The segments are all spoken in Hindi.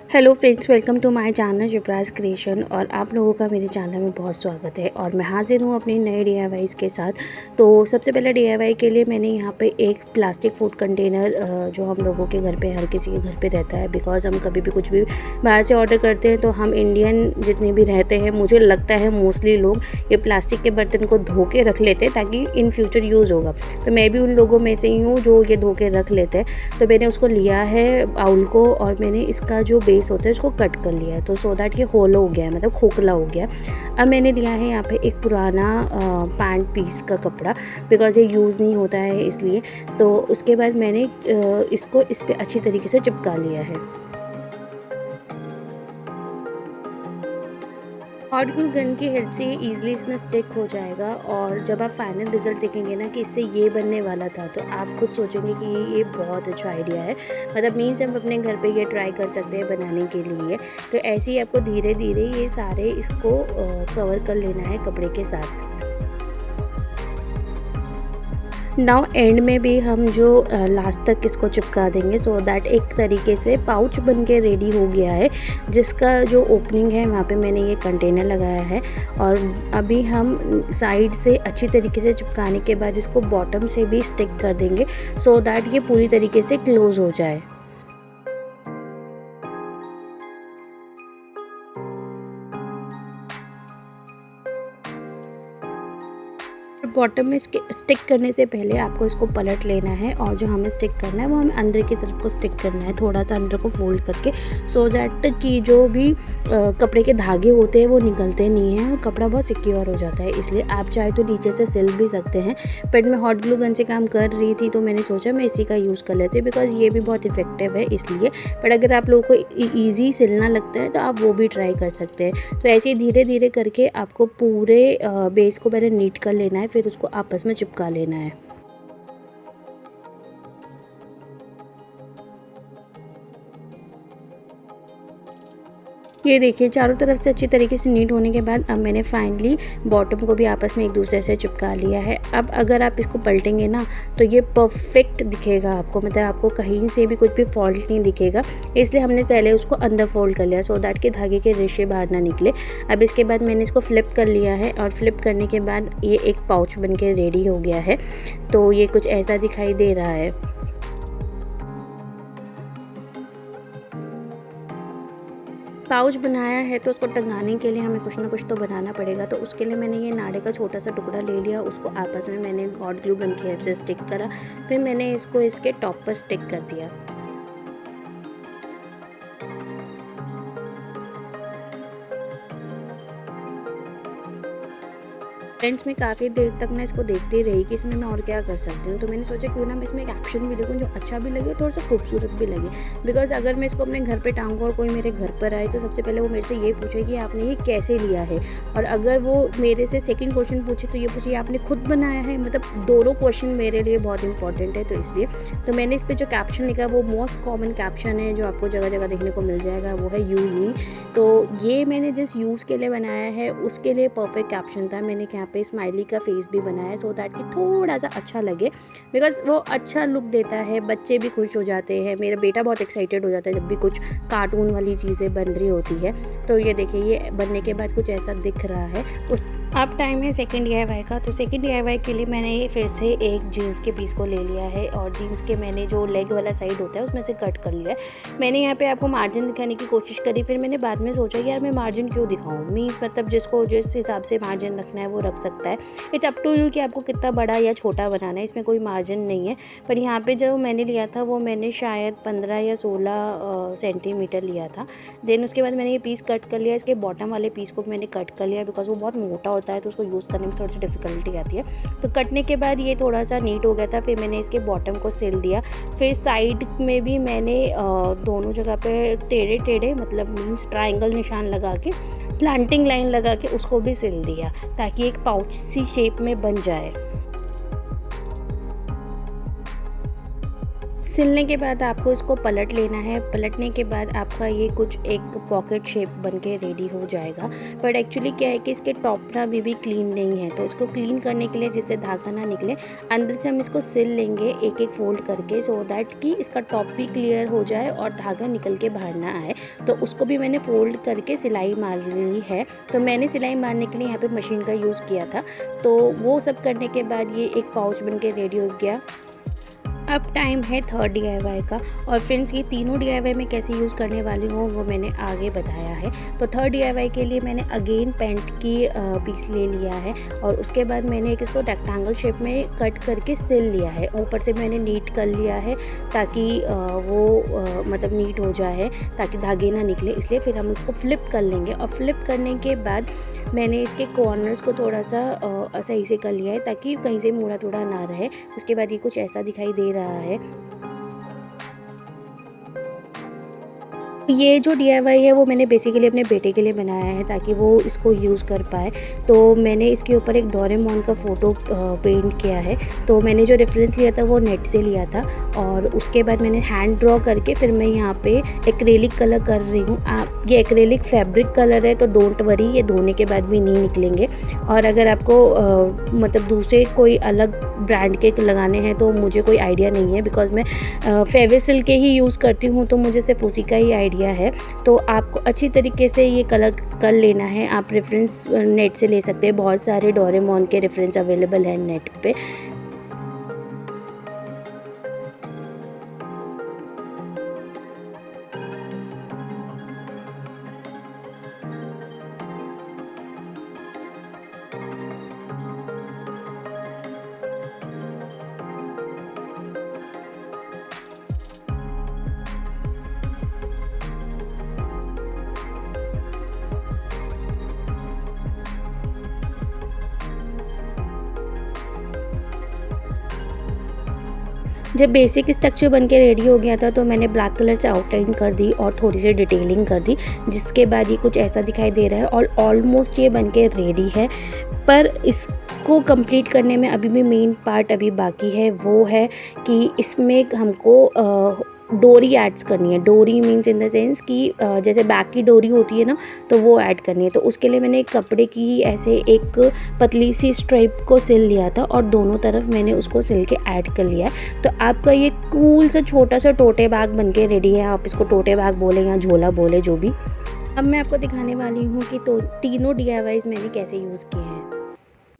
Hello friends, welcome to my channel Shipra's creation. और आप लोगों का मेरे चैनल में बहुत स्वागत है। और मैं हाजिर हूँ अपनी नए DIYs के साथ। तो सबसे पहले DIY के लिए मैंने यहाँ पे एक प्लास्टिक फूड कंटेनर जो हम लोगों के घर पे हर किसी के घर पे रहता है, बिकॉज़ हम कभी भी कुछ भी बाहर से ऑर्डर करते हैं तो हम इंडियन जितने भी रहते हैं, मुझे लगता है मोस्टली लोग ये प्लास्टिक के बर्तन को धो के रख लेते हैं ताकि इन फ्यूचर यूज़ होगा। तो मैं भी उन लोगों में से ही हूँ जो ये धो के रख लेते हैं। तो मैंने उसको लिया है बाउल को, और मैंने इसका जो बेस होता है उसको कट कर लिया है, तो सो दैट ये होलो हो गया है, मतलब खोखला हो गया। अब मैंने लिया है यहाँ पे एक पुराना पैंट पीस का कपड़ा, बिकॉज़ ये यूज़ नहीं होता है इसलिए। तो उसके बाद मैंने इसको इस पे अच्छी तरीके से चिपका लिया है। हॉट ग्लू गन की हेल्प से ये ईज़िली इसमें स्टिक हो जाएगा। और जब आप फाइनल रिज़ल्ट देखेंगे ना कि इससे ये बनने वाला था, तो आप खुद सोचेंगे कि ये बहुत अच्छा आइडिया है। मतलब मीन्स हम अपने घर पे ये ट्राई कर सकते हैं बनाने के लिए। तो ऐसे ही आपको धीरे धीरे ये सारे इसको कवर कर लेना है कपड़े के साथ। नाउ एंड में भी हम जो लास्ट तक इसको चिपका देंगे, सो दैट एक तरीके से पाउच बन के रेडी हो गया है, जिसका जो ओपनिंग है वहाँ पे मैंने ये कंटेनर लगाया है। और अभी हम साइड से अच्छी तरीके से चिपकाने के बाद इसको बॉटम से भी स्टिक कर देंगे, सो दैट ये पूरी तरीके से क्लोज़ हो जाए। बॉटम में इसके स्टिक करने से पहले आपको इसको पलट लेना है, और जो हमें स्टिक करना है वो हमें अंदर की तरफ को स्टिक करना है, थोड़ा सा अंदर को फोल्ड करके, सो दैट कि जो भी कपड़े के धागे होते हैं वो निकलते नहीं हैं और कपड़ा बहुत सिक्योर हो जाता है। इसलिए आप चाहे तो नीचे से सिल भी सकते हैं, बट मैं हॉट ग्लू गन से काम कर रही थी तो मैंने सोचा मैं इसी का यूज़ कर लेती, बिकॉज़ ये भी बहुत इफेक्टिव है इसलिए। बट अगर आप लोगों को ईजी सिलना लगता है तो आप वो भी ट्राई कर सकते हैं। तो ऐसे ही धीरे धीरे करके आपको पूरे बेस को पहले नीट कर लेना है, फिर उसको आपस में चिपका लेना है। ये देखिए, चारों तरफ से अच्छी तरीके से नीट होने के बाद अब मैंने फाइनली बॉटम को भी आपस में एक दूसरे से चिपका लिया है। अब अगर आप इसको पलटेंगे ना तो ये परफेक्ट दिखेगा आपको, मतलब आपको कहीं से भी कुछ भी फॉल्ट नहीं दिखेगा। इसलिए हमने पहले उसको अंदर फोल्ड कर लिया, सो दैट कि धागे के रेशे बाहर ना निकले। अब इसके बाद मैंने इसको फ्लिप कर लिया है, और फ्लिप करने के बाद ये एक पाउच बन के रेडी हो गया है। तो ये कुछ ऐसा दिखाई दे रहा है। पाउच बनाया है तो उसको टंगाने के लिए हमें कुछ ना कुछ तो बनाना पड़ेगा। तो उसके लिए मैंने ये नाड़े का छोटा सा टुकड़ा ले लिया, उसको आपस में मैंने हॉट ग्लू गन की हेल्प से स्टिक करा, फिर मैंने इसको इसके टॉप पर स्टिक कर दिया। फ्रेंड्स, मैं काफ़ी देर तक ना इसको देखती रही कि इसमें मैं और क्या कर सकती हूँ। तो मैंने सोचा क्यों ना मैं इसमें एक एक्शन भी देखूँ जो अच्छा भी लगे, थोड़ा सा खूबसूरत भी लगे। बिकॉज़ अगर मैं इसको अपने घर पे टांगूँ और कोई मेरे घर पर आए तो सबसे पहले वो मेरे से ये पूछे कि आपने ये कैसे लिया है। और अगर वो मेरे से सेकंड क्वेश्चन पूछे तो ये पूछे आपने खुद बनाया है। मतलब दोनों क्वेश्चन मेरे लिए बहुत इंपॉर्टेंट है। तो इसलिए तो मैंने इस पर जो कैप्शन लिखा वो मोस्ट कॉमन कैप्शन है जो आपको जगह जगह देखने को मिल जाएगा, वो है यूज़ मी। तो ये मैंने जिस यूज़ के लिए बनाया है उसके लिए परफेक्ट कैप्शन था। मैंने यहाँ पे स्माइली का फेस भी बनाया है, सो दैट कि थोड़ा सा अच्छा लगे, बिकॉज़ वो अच्छा लुक देता है, बच्चे भी खुश हो जाते हैं। मेरा बेटा बहुत एक्साइटेड हो जाता है जब भी कुछ कार्टून वाली चीज़ें बन रही होती है। तो ये देखिए, ये बनने के बाद कुछ ऐसा दिख रहा है। अब टाइम है सेकंड DIY का। तो सेकंड DIY के लिए मैंने फिर से एक जीन्स के पीस को ले लिया है, और जीन्स के मैंने जो लेग वाला साइड होता है उसमें से कट कर लिया है। मैंने यहाँ पे आपको मार्जिन दिखाने की कोशिश करी, फिर मैंने बाद में सोचा कि यार मैं मार्जिन क्यों दिखाऊँ। मीन्स मतलब जिसको जिस हिसाब से मार्जिन रखना है वो रख सकता है। इट्स अप टू यू कि आपको कितना बड़ा या छोटा बनाना है, इसमें कोई मार्जिन नहीं है। पर यहाँ पर जो मैंने लिया था वो मैंने शायद 15 या 16 सेंटीमीटर लिया था। देन उसके बाद मैंने ये पीस कट कर लिया। इसके बॉटम वाले पीस को मैंने कट कर लिया, बिकॉज वो बहुत मोटा होता है तो उसको यूज़ करने में थोड़ी सी डिफ़िकल्टी आती है। तो कटने के बाद ये थोड़ा सा नीट हो गया था। फिर मैंने इसके बॉटम को सिल दिया। फिर साइड में भी मैंने दोनों जगह पे टेढ़े टेढ़े, मतलब मीन्स ट्रायंगल निशान लगा के, स्लैंटिंग लाइन लगा के उसको भी सिल दिया, ताकि एक पाउच सी शेप में बन जाए। सिलने के बाद आपको इसको पलट लेना है। पलटने के बाद आपका ये कुछ एक पॉकेट शेप बन के रेडी हो जाएगा। बट एक्चुअली क्या है कि इसके टॉप ना अभी भी क्लीन नहीं है, तो इसको क्लीन करने के लिए, जिससे धागा ना निकले, अंदर से हम इसको सिल लेंगे एक एक फोल्ड करके, सो दैट कि इसका टॉप भी क्लियर हो जाए और धागा निकल के बाहर ना आए। तो उसको भी मैंने फोल्ड करके सिलाई मार ली है। तो मैंने सिलाई मारने के लिए यहाँ पर मशीन का यूज़ किया था। तो वो सब करने के बाद ये एक पाउच बन के रेडी हो गया। अब टाइम है थर्ड DIY का। और फ्रेंड्स, ये तीनों DIY मैं कैसे यूज़ करने वाली हूँ वो मैंने आगे बताया है। तो थर्ड DIY के लिए मैंने अगेन पैंट की पीस ले लिया है और उसके बाद मैंने एक इसको रेक्टेंगल शेप में कट करके सिल लिया है। ऊपर से मैंने नीट कर लिया है ताकि मतलब नीट हो जाए, ताकि धागे ना निकले, इसलिए फिर हम इसको फ्लिप कर लेंगे। और फ्लिप करने के बाद मैंने इसके कॉर्नर्स को थोड़ा सा सही से कर लिया है ताकि कहीं से मुड़ा टुड़ा ना रहे। उसके बाद ये कुछ ऐसा दिखाई दे रहा है। ये जो DIY है वो मैंने बेसिकली अपने बेटे के लिए बनाया है ताकि वो इसको यूज़ कर पाए। तो मैंने इसके ऊपर एक डोरेमोन का फ़ोटो पेंट किया है। तो मैंने जो रेफरेंस लिया था वो नेट से लिया था और उसके बाद मैंने हैंड ड्रॉ करके फिर मैं यहाँ पे एक्रेलिक कलर कर रही हूँ। ये एक्रेलिक फैब्रिक कलर है, तो डोंट वरी, ये धोने के बाद भी नहीं निकलेंगे। और अगर आपको मतलब दूसरे कोई अलग ब्रांड के लगाने हैं तो मुझे कोई आइडिया नहीं है, बिकॉज़ मैं फेविसिल के ही यूज़ करती हूँ, तो मुझे सिर्फ उसी का ही आइडिया है। तो आपको अच्छी तरीके से ये कलर कर लेना है। आप रेफरेंस नेट से ले सकते हैं, बहुत सारे डोरेमोन के रेफरेंस अवेलेबल हैं नेट पे। जब बेसिक स्ट्रक्चर बन के रेडी हो गया था तो मैंने ब्लैक कलर से आउटलाइन कर दी और थोड़ी सी डिटेलिंग कर दी, जिसके बाद ये कुछ ऐसा दिखाई दे रहा है और ऑलमोस्ट ये बन के रेडी है। पर इसको कंप्लीट करने में अभी भी मेन पार्ट अभी बाकी है, वो है कि इसमें हमको डोरी एड्स करनी है। डोरी मीन्स इन द सेंस कि जैसे बैक की डोरी होती है ना, तो वो ऐड करनी है। तो उसके लिए मैंने एक कपड़े की ऐसे एक पतली सी स्ट्राइप को सिल लिया था और दोनों तरफ मैंने उसको सिल के ऐड कर लिया है। तो आपका ये कूल सा छोटा सा टोटे बैग बन के रेडी है। आप इसको टोटे बैग बोले या झोला बोले, जो भी। अब मैं आपको दिखाने वाली हूँ कि तो तीनों DIYs मैंने कैसे यूज़ किए हैं।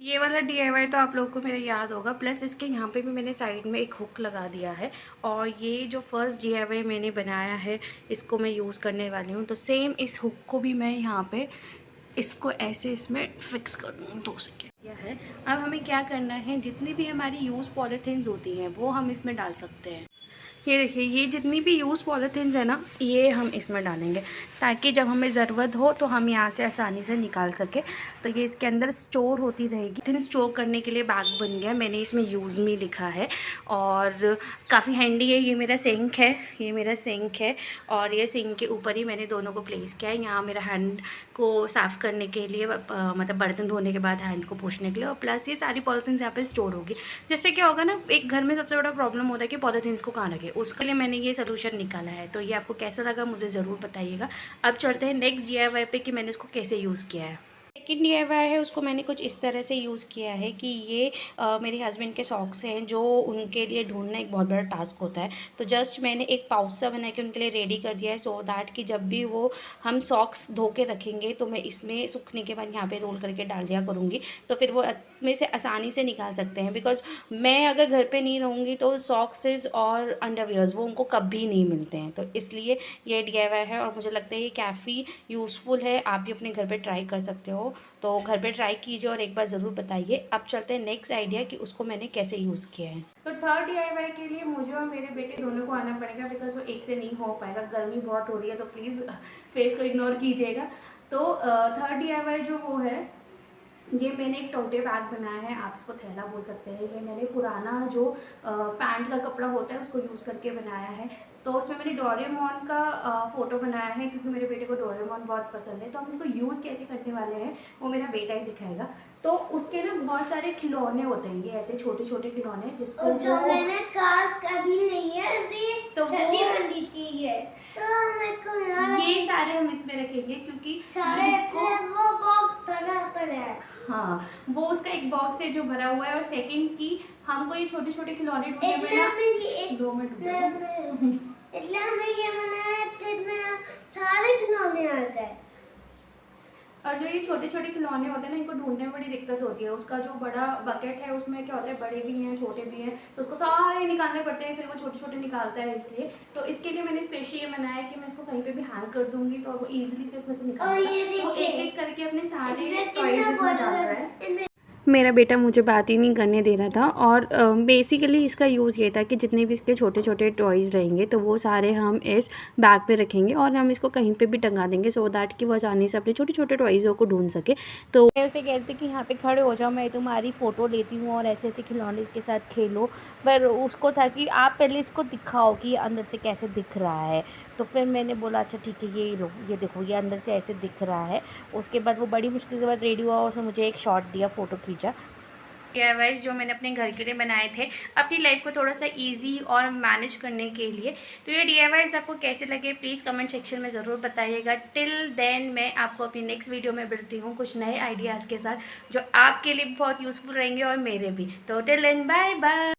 ये वाला DIY तो आप लोगों को मेरा याद होगा, प्लस इसके यहाँ पे भी मैंने साइड में एक हुक लगा दिया है। और ये जो फर्स्ट DIY मैंने बनाया है, इसको मैं यूज़ करने वाली हूँ। तो सेम इस हुक को भी मैं यहाँ पे इसको ऐसे इसमें फिक्स कर दूँ। 2 सेकेंड यह है। अब हमें क्या करना है, जितनी भी हमारी यूज़ पॉलीथीन्स होती हैं वो हम इसमें डाल सकते हैं। ये देखिए, ये जितनी भी यूज़ पॉलीथीन्स है ना, ये हम इसमें डालेंगे ताकि जब हमें ज़रूरत हो तो हम यहाँ से आसानी से निकाल सकें। तो ये इसके अंदर स्टोर होती रहेगी। पॉलीथीन स्टोर करने के लिए बैग बन गया। मैंने इसमें यूज़ मी लिखा है और काफ़ी हैंडी है। ये मेरा सिंक है, ये मेरा सिंक है और ये सिंक के ऊपर ही मैंने दोनों को प्लेस किया है। यहाँ मेरा हैंड को साफ़ करने के लिए, मतलब बर्तन धोने के बाद हैंड को पोंछने के लिए, और प्लस ये सारी पॉलीथीन्स यहाँ पे स्टोर होगी। जिससे क्या होगा ना, एक घर में सबसे बड़ा प्रॉब्लम होता है कि पॉलीथीन्स को कहाँ रखें। उसके लिए मैंने ये सोल्यूशन निकाला है। तो ये आपको कैसा लगा मुझे ज़रूर बताइएगा। अब चलते हैं नेक्स्ट DIY पे कि मैंने इसको कैसे यूज़ किया है। सेकंड DIY है, उसको मैंने कुछ इस तरह से यूज़ किया है कि ये मेरे हस्बैंड के सॉक्स हैं जो उनके लिए ढूंढना एक बहुत बड़ा टास्क होता है। तो जस्ट मैंने एक पाउच सा बना के उनके लिए रेडी कर दिया है, सो दैट कि जब भी वो हम सॉक्स धो के रखेंगे तो मैं इसमें सूखने के बाद यहाँ पे रोल करके डाल दिया करूँगी, तो फिर वो इसमें से आसानी से निकाल सकते हैं। बिकॉज मैं अगर घर पे नहीं रहूँगी तो सॉक्सेस और अंडरवियर्स वो उनको कभी नहीं मिलते हैं। तो इसलिए ये DIY है और मुझे लगता है ये काफ़ी यूज़फुल है। आप भी अपने घर पे ट्राई कर सकते हो। तो घर पे ट्राई कीजिए और एक बार ज़रूर बताइए। अब चलते हैं नेक्स्ट आइडिया कि उसको मैंने कैसे यूज़ किया है। तो थर्ड DIY के लिए मुझे और मेरे बेटे दोनों को आना पड़ेगा, बिकॉज वो एक से नहीं हो पाएगा। गर्मी बहुत हो रही है, तो प्लीज़ फेस को इग्नोर कीजिएगा। तो थर्ड DIY जो वो है, ये मैंने एक टोटे बैग बनाया है, आप इसको थैला बोल सकते हैं। ये मैंने पुराना जो पैंट का कपड़ा होता है उसको यूज़ करके बनाया है। तो उसमें मैंने डोरेमोन का फ़ोटो बनाया है, क्योंकि मेरे बेटे को डोरेमोन बहुत पसंद है। तो हम इसको यूज़ कैसे करने वाले हैं वो मेरा बेटा ही दिखाएगा। तो उसके ना बहुत सारे खिलौने होते हैं, ये ऐसे छोटे छोटे खिलौने जिसको जो मैंने कार कभी नहीं है तो छठी मंडी की है, तो हम इसको ये सारे हम इसमें रखेंगे, क्योंकि सारे वो बॉक्स भरा पर है। हाँ, वो उसका एक बॉक्स है जो भरा हुआ है। और सेकंड की हमको ये छोटे छोटे खिलौने ढूंढने में ना 2 मिनट इसलिए हमें ये बनाया है जिसमें सारे खिलौने आ जाए। और जो ये छोटे छोटे खिलौने होते हैं ना, इनको ढूंढने में बड़ी दिक्कत होती है। उसका जो बड़ा बकेट है उसमें क्या होता है, बड़े भी हैं छोटे भी हैं, तो उसको सारे निकालने पड़ते हैं, फिर वो छोटे छोटे निकालता है। इसलिए तो इसके लिए मैंने स्पेशली ये बनाया है कि मैं इसको कहीं पे भी हैंग कर दूंगी तो वो ईजिली से इसमें से निकाल वो एक एक करके अपने सारे टॉयज इसमें डाल रहा है। मेरा बेटा मुझे बात ही नहीं करने दे रहा था। और बेसिकली इसका यूज़ ये था कि जितने भी इसके छोटे छोटे टॉयज़ रहेंगे तो वो सारे हम इस बैग पे रखेंगे और हम इसको कहीं पे भी टंगा देंगे, सो दैट कि वो आसानी से अपने छोटे छोटे टॉयज़ों को ढूंढ सके। तो मैं उसे कहती कि यहाँ पे खड़े हो जाओ, मैं तुम्हारी फ़ोटो लेती हूँ और ऐसे ऐसे खिलौने के साथ खेलो। पर उसको था कि आप पहले इसको दिखाओ कि ये अंदर से कैसे दिख रहा है। तो फिर मैंने बोला अच्छा ठीक है, ये लो, ये देखो, ये अंदर से ऐसे दिख रहा है। उसके बाद वो बड़ी मुश्किल के बाद रेडी हुआ और उसने मुझे एक शॉट दिया, फ़ोटो खींचा। डीआईवाईज़ जो मैंने अपने घर के लिए बनाए थे अपनी लाइफ को थोड़ा सा इजी और मैनेज करने के लिए। तो ये डीआईवाईज़ आपको कैसे लगे प्लीज़ कमेंट सेक्शन में ज़रूर बताइएगा। टिल देन मैं आपको अपनी नेक्स्ट वीडियो में मिलती हूँ कुछ नए आइडियाज़ के साथ जो आपके लिए बहुत यूज़फुल रहेंगे और मेरे भी। तो टिल देन बाय बाय।